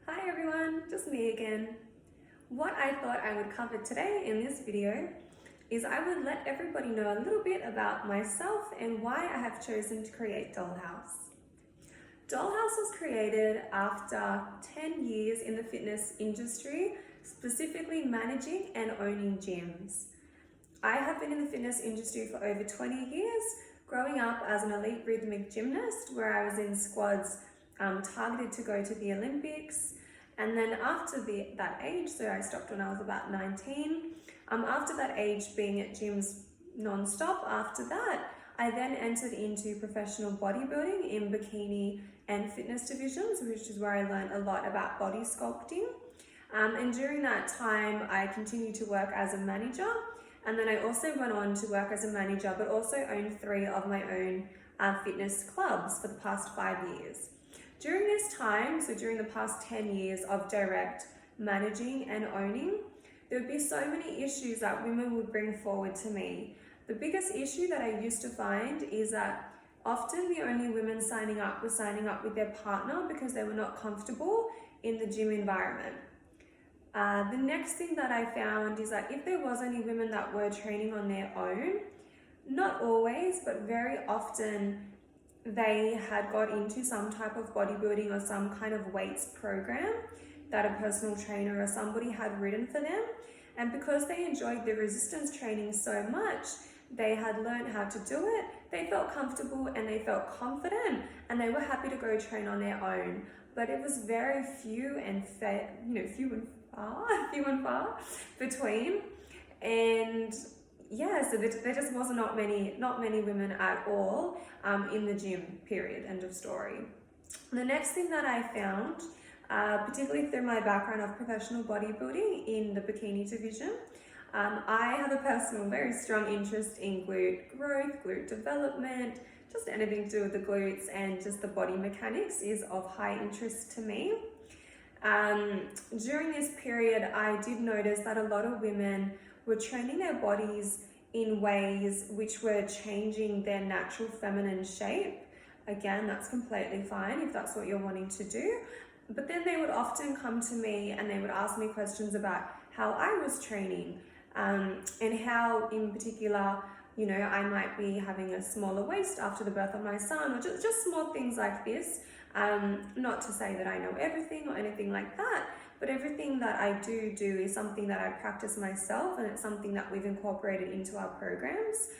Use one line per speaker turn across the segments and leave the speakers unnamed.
Hi everyone, just me again. What I thought I would cover today in this video is I would let everybody know a little bit about myself and why I have chosen to create Dollhouse. Dollhouse was created after 10 years in the fitness industry, specifically managing and owning gyms. I have been in the fitness industry for over 20 years, growing up as an elite rhythmic gymnast where I was in squads targeted to go to the Olympics. And then after that age, so I stopped when I was about 19, after that age being at gyms non-stop, after that, I then entered into professional bodybuilding in bikini and fitness divisions, which is where I learned a lot about body sculpting. And during that time, I continued to work as a manager. And then I also went on to work as a manager, but also owned 3 of my own fitness clubs for the past 5 years. During this time, so during the past 10 years of direct managing and owning, there would be so many issues that women would bring forward to me. The biggest issue that I used to find is that often the only women signing up were signing up with their partner because they were not comfortable in the gym environment. The next thing that I found is that if there was any women that were training on their own, not always, but very often, they had got into some type of bodybuilding or some kind of weights program that a personal trainer or somebody had written for them. And because they enjoyed the resistance training so much, they had learned how to do it, they felt comfortable and they felt confident and they were happy to go train on their own. But it was very few and far between. And yeah, so there just was not many women at all in the gym, period, end of story. The next thing that I found, particularly through my background of professional bodybuilding in the bikini division, I have a personal, very strong interest in glute growth, glute development, just anything to do with the glutes and just the body mechanics is of high interest to me. During this period, I did notice that a lot of women were training their bodies in ways which were changing their natural feminine shape. Again, that's completely fine if that's what you're wanting to do. But then they would often come to me and they would ask me questions about how I was training and how in particular, I might be having a smaller waist after the birth of my son, or just small things like this. Not to say that I know everything or anything like that, but everything that I do is something that I practice myself, and it's something that we've incorporated into our programs.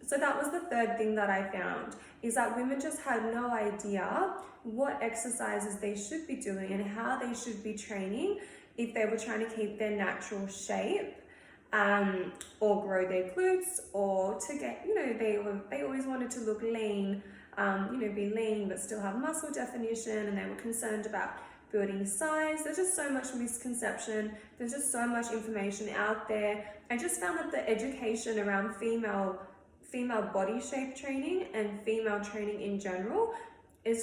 So that was the third thing that I found, is that women just had no idea what exercises they should be doing and how they should be training if they were trying to keep their natural shape, or grow their glutes, or to get, they always wanted to look lean, be lean but still have muscle definition, and they were concerned about building size. There's just so much misconception. There's just so much information out there. I just found that the education around female body shape training and female training in general is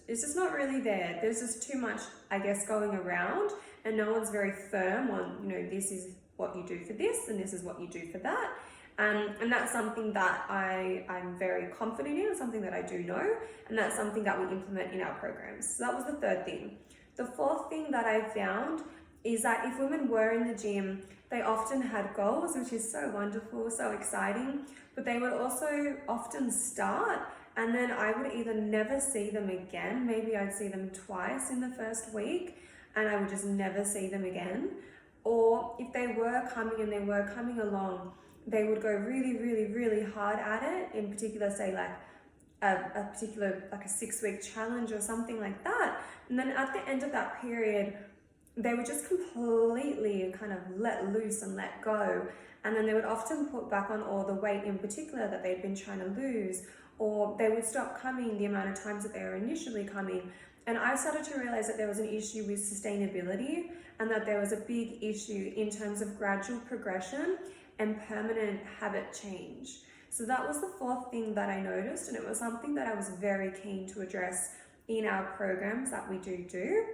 just not really there. There's just too much, I guess, going around, and no one's very firm on, this is what you do for this and this is what you do for that. And that's something that I'm very confident in, something that I do know, and that's something that we implement in our programs. So that was the third thing. The fourth thing that I found is that if women were in the gym, they often had goals, which is so wonderful, so exciting, but they would also often start and then I would either never see them again, maybe I'd see them twice in the first week and I would just never see them again. Or if they were coming and they were coming along, they would go really, really, really hard at it, in particular, say like a particular, like a 6-week challenge or something like that. And then at the end of that period, they would just completely kind of let loose and let go. And then they would often put back on all the weight in particular that they'd been trying to lose, or they would stop coming the amount of times that they were initially coming. And I started to realize that there was an issue with sustainability and that there was a big issue in terms of gradual progression and permanent habit change. So that was the fourth thing that I noticed, and it was something that I was very keen to address in our programs that we do.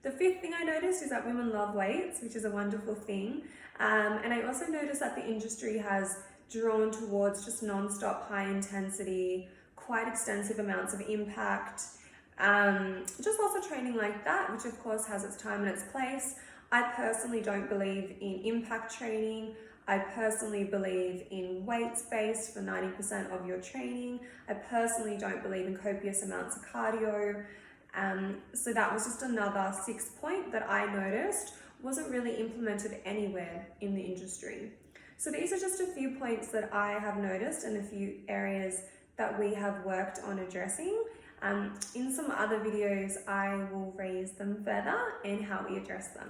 The fifth thing I noticed is that women love weights, which is a wonderful thing. And I also noticed that the industry has drawn towards just non-stop high intensity, quite extensive amounts of impact, Just lots of training like that, which of course has its time and its place. I personally don't believe in impact training. I personally believe in weights-based for 90% of your training. I personally don't believe in copious amounts of cardio. So that was just another 6th point that I noticed wasn't really implemented anywhere in the industry. So these are just a few points that I have noticed and a few areas that we have worked on addressing. In some other videos, I will raise them further and how we address them.